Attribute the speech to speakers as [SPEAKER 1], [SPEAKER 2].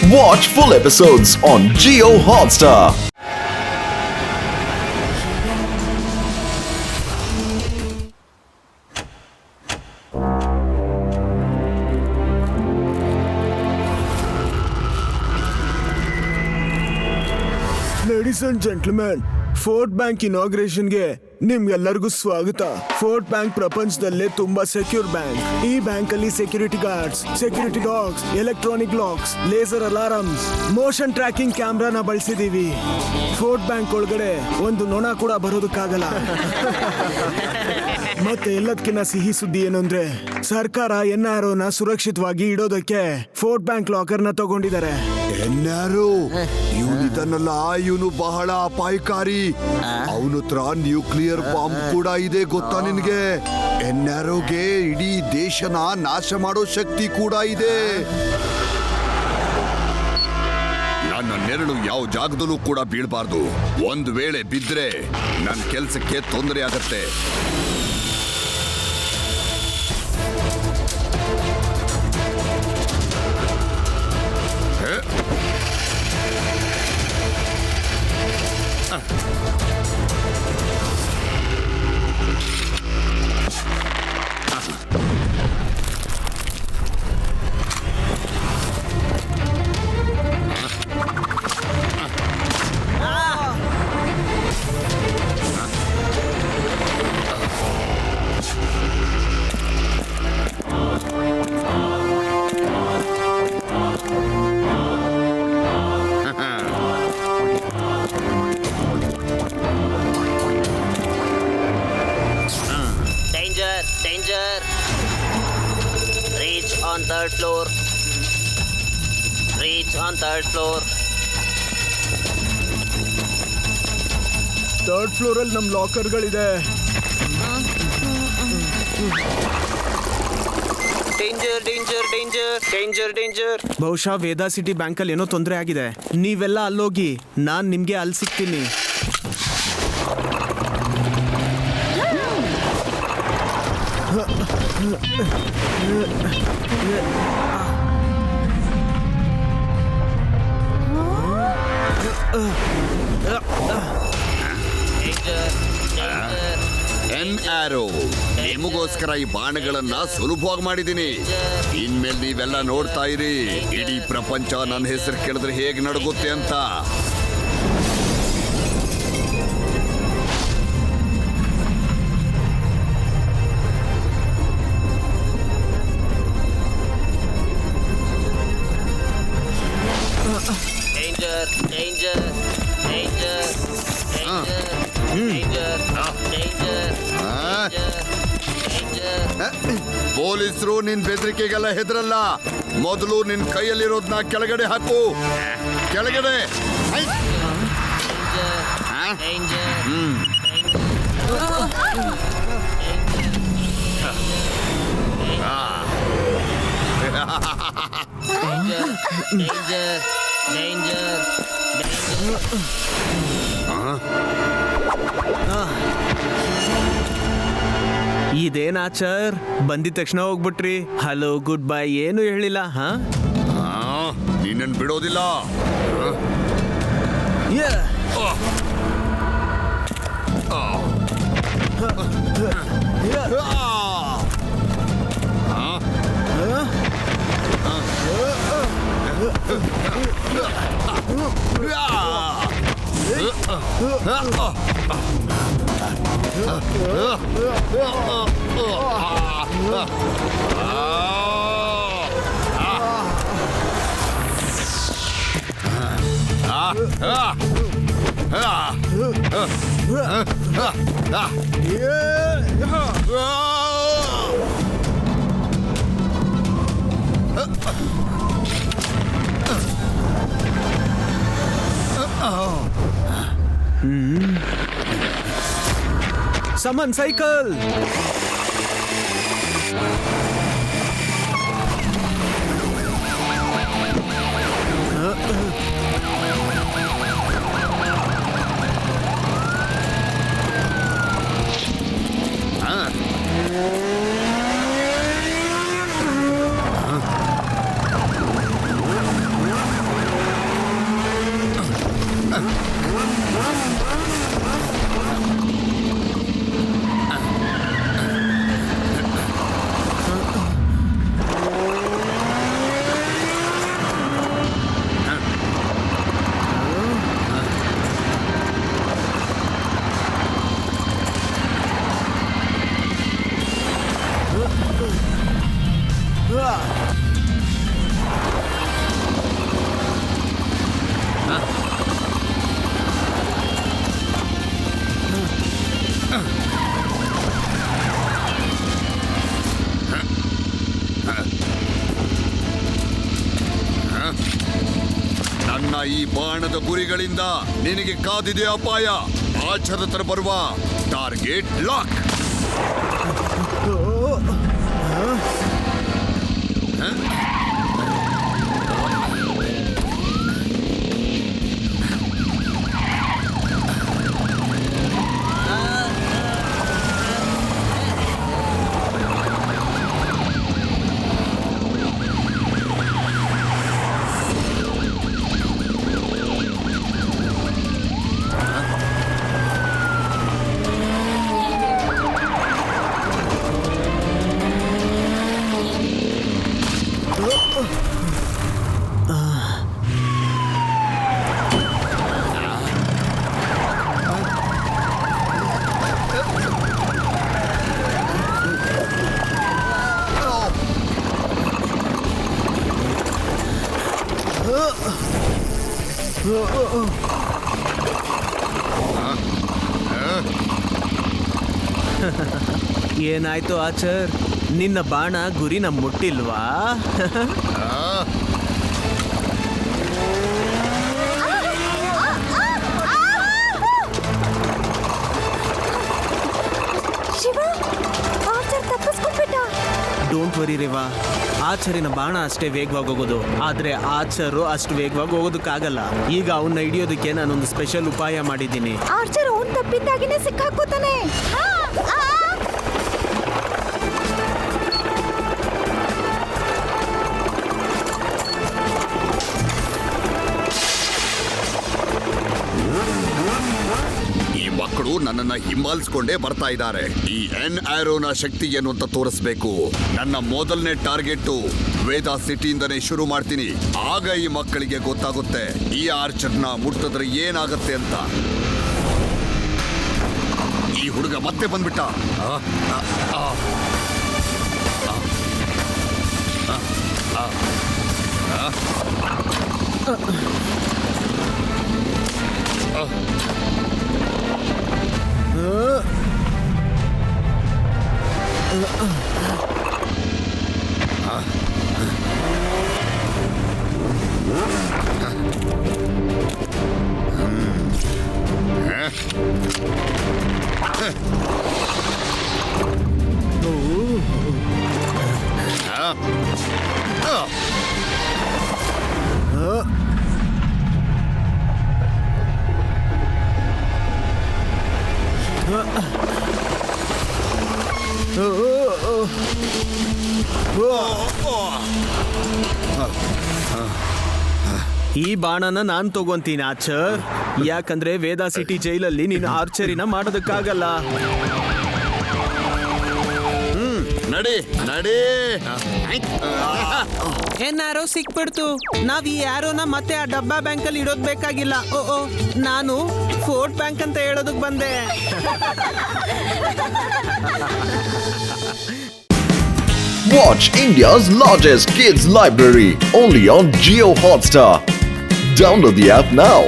[SPEAKER 1] Watch full episodes on Jio Hotstar.
[SPEAKER 2] Ladies and gentleman, Fort Bank ಇನಾಗ್ರೇಷನ್ಗೆ ನಿಮ್ಗೆಲ್ಲರಿಗೂ ಸ್ವಾಗತ. Fort Bank ಪ್ರಪಂಚದಲ್ಲೇ ತುಂಬಾ ಸೆಕ್ಯೂರ್ ಬ್ಯಾಂಕ್. ಈ ಬ್ಯಾಂಕ್ ಅಲ್ಲಿ security guards, security dogs, electronic locks, laser alarms, motion tracking ಕ್ಯಾಮ್ರಾನ ಬಳಸಿದೀವಿ. ಫೋರ್ಟ್ ಬ್ಯಾಂಕ್ ಒಳಗಡೆ ಒಂದು ನೊಣ ಕೂಡ ಬರೋದಕ್ಕಾಗಲ್ಲ. ಮತ್ತೆ ಎಲ್ಲದಕ್ಕಿಂತ ಸಿಹಿ ಸುದ್ದಿ ಏನು ಅಂದ್ರೆ, ಸರ್ಕಾರ NRO ನ ಸುರಕ್ಷಿತವಾಗಿ ಇಡೋದಕ್ಕೆ ಫೋರ್ಟ್ ಬ್ಯಾಂಕ್ ಲಾಕರ್ ನ ತಗೊಂಡಿದ್ದಾರೆ.
[SPEAKER 3] NRO ಇವನಿದನ್ನಲ್ಲ, ಇವನು ಬಹಳ ಅಪಾಯಕಾರಿ. ಅವನ ಹತ್ರ ನ್ಯೂಕ್ಲಿಯರ್ ಬಾಂಬ್ ಕೂಡ ಇದೆ, ಗೊತ್ತಾ ನಿನ್ಗೆ? NROಗೆ ಇಡೀ ದೇಶನ ನಾಶ ಮಾಡೋ ಶಕ್ತಿ ಕೂಡ ಇದೆ. ನನ್ನ ನೆರಳು ಯಾವ ಜಾಗದಲ್ಲೂ ಕೂಡ ಬೀಳ್ಬಾರ್ದು. ಒಂದು ವೇಳೆ ಬಿದ್ರೆ ನನ್ನ ಕೆಲ್ಸಕ್ಕೆ ತೊಂದರೆ ಆಗತ್ತೆ.
[SPEAKER 4] Danger! Reach on third floor. Reach on third floor.
[SPEAKER 2] Third floor ಅಲ್ಲಿ ನಮ್ ಲಾಕರ್ಗಳಿದೆ.
[SPEAKER 4] ಡೇಂಜರ್.
[SPEAKER 2] ಬಹುಶಃ ವೇದಾ ಸಿಟಿ ಬ್ಯಾಂಕ್ ಅಲ್ಲಿ ಏನೋ ತೊಂದರೆ ಆಗಿದೆ. ನೀವೆಲ್ಲ ಅಲ್ಲೋಗಿ, ನಾನ್ ನಿಮ್ಗೆ ಅಲ್ಲಿ ಸಿಗ್ತೀನಿ.
[SPEAKER 3] NRO ನಿಮಗೋಸ್ಕರ ಈ ಬಾಣಗಳನ್ನ ಸುಲಭವಾಗಿ ಮಾಡಿದ್ದೀನಿ. ಇನ್ಮೇಲೆ ನೀವೆಲ್ಲ ನೋಡ್ತಾ ಇರಿ, ಇಡೀ ಪ್ರಪಂಚ ನನ್ನ ಹೆಸರು ಕೇಳಿದ್ರೆ ಹೇಗೆ ನಡುಗುತ್ತೆ ಅಂತ. ಪೊಲೀಸರು ನಿನ್ ಬೆದರಿಕೆಗೆಲ್ಲ ಹೆದರಲ್ಲ. ಮೊದಲು ನಿನ್ ಕೈಯಲ್ಲಿರೋದನ್ನ ಕೆಳಗಡೆ ಹಾಕು. ಕೆಳಗಡೆ.
[SPEAKER 2] ಇದೇನ್ ಆಚಾರ್, ಬಂದಿದ ತಕ್ಷಣ ಹೋಗ್ಬಿಟ್ರಿ. ಹಲೋ, ಗುಡ್ ಬೈ ಏನು ಹೇಳಿಲ್ಲ.
[SPEAKER 3] ನಿನ್ನನ್ ಬಿಡೋದಿಲ್ಲ.
[SPEAKER 2] ಸಮನ್ ಸೈಕಲ್.
[SPEAKER 3] ನನ್ನ ಈ ಬಾಣದ ಗುರಿಗಳಿಂದ ನಿನಗೆ ಕಾದಿದೆ ಅಪಾಯ. ಆಚರ ಹತ್ರ ಬರುವ ಟಾರ್ಗೆಟ್ ಲಾಕ್.
[SPEAKER 5] ಏನಾಯ್ತು ಆಚರ್, ನಿನ್ನ ಬಾಣ ಗುರಿನ ಮುಟ್ಟಿಲ್ವಾ?
[SPEAKER 6] ಶಿವ, ಆಚರ್ ತಪ್ಪಿಸ್ಕೊಂಡ್ಬಿಟ್ಟ.
[SPEAKER 5] ಡೋಂಟ್ ವರಿ ರೇವಾ, ಆಚರಿನ ಬಾಣ ಅಷ್ಟೇ ವೇಗವಾಗಿ ಹೋಗೋದು, ಆದ್ರೆ ಆಚರು ಅಷ್ಟು ವೇಗವಾಗಿ ಹೋಗೋದಕ್ಕಾಗಲ್ಲ. ಈಗ ಅವನ್ನ ಹಿಡಿಯೋದಕ್ಕೆ ನಾನೊಂದು ಸ್ಪೆಷಲ್ ಉಪಾಯ ಮಾಡಿದ್ದೀನಿ.
[SPEAKER 6] ಆರ್ಚರ್ ಅವ್ನ್ ತಪ್ಪಿದ್ದಾಗಿನೇ ಸಿಕ್ಕಾಕೋತಾನೆ.
[SPEAKER 3] ಈ ಮಕ್ಕಳು ನನ್ನನ್ನ ಹಿಂಬಾಲಿಸ್ಕೊಂಡೇ ಬರ್ತಾ ಇದ್ದಾರೆ. ಈ ಎನ್ ಆರೋನ ಶಕ್ತಿ ಏನು ಅಂತ ತೋರಿಸ್ಬೇಕು. ನನ್ನ ಮೊದಲನೇ ಟಾರ್ಗೆಟ್ ವೇದಾ ಸಿಟಿಯಿಂದನೇ ಶುರು ಮಾಡ್ತೀನಿ. ಆಗ ಈ ಮಕ್ಕಳಿಗೆ ಗೊತ್ತಾಗುತ್ತೆ ಈ ಆರ್ಚರ್ನ ಮುಟ್ಟಿದ್ರೆ ಏನಾಗತ್ತೆ ಅಂತ. ಈ ಹುಡುಗ ಮತ್ತೆ ಬಂದ್ಬಿಟ್ಟ.
[SPEAKER 5] ಈ ಬಾಣನ ನಾನ್ ತಗೊಂತೀನಿ ಆಚರ್, ಯಾಕಂದ್ರೆ ವೇದಾ ಸಿಟಿ ಜೈಲಲ್ಲಿ ನೀನು ಆರ್ಚರಿನ ಮಾಡೋದಕ್ಕಾಗಲ್ಲ.
[SPEAKER 3] ನಡಿ ನಡಿ.
[SPEAKER 5] ಏನಾರೋ ಸಿಕ್ಬಿಡ್ತು. ನಾವ್ ಈ ಯಾರೋನ ಮತ್ತೆ ಆ ಡಬ್ಬಾ ಬ್ಯಾಂಕ್ ಅಲ್ಲಿ ಇಡೋದ್ ಬೇಕಾಗಿಲ್ಲ. ಓ ನಾನು ಫೋರ್ಟ್ ಬ್ಯಾಂಕ್ ಅಂತ ಹೇಳೋದಕ್ ಬಂದೆ.
[SPEAKER 1] Watch India's largest kids library only on Jio Hotstar. Download the app now.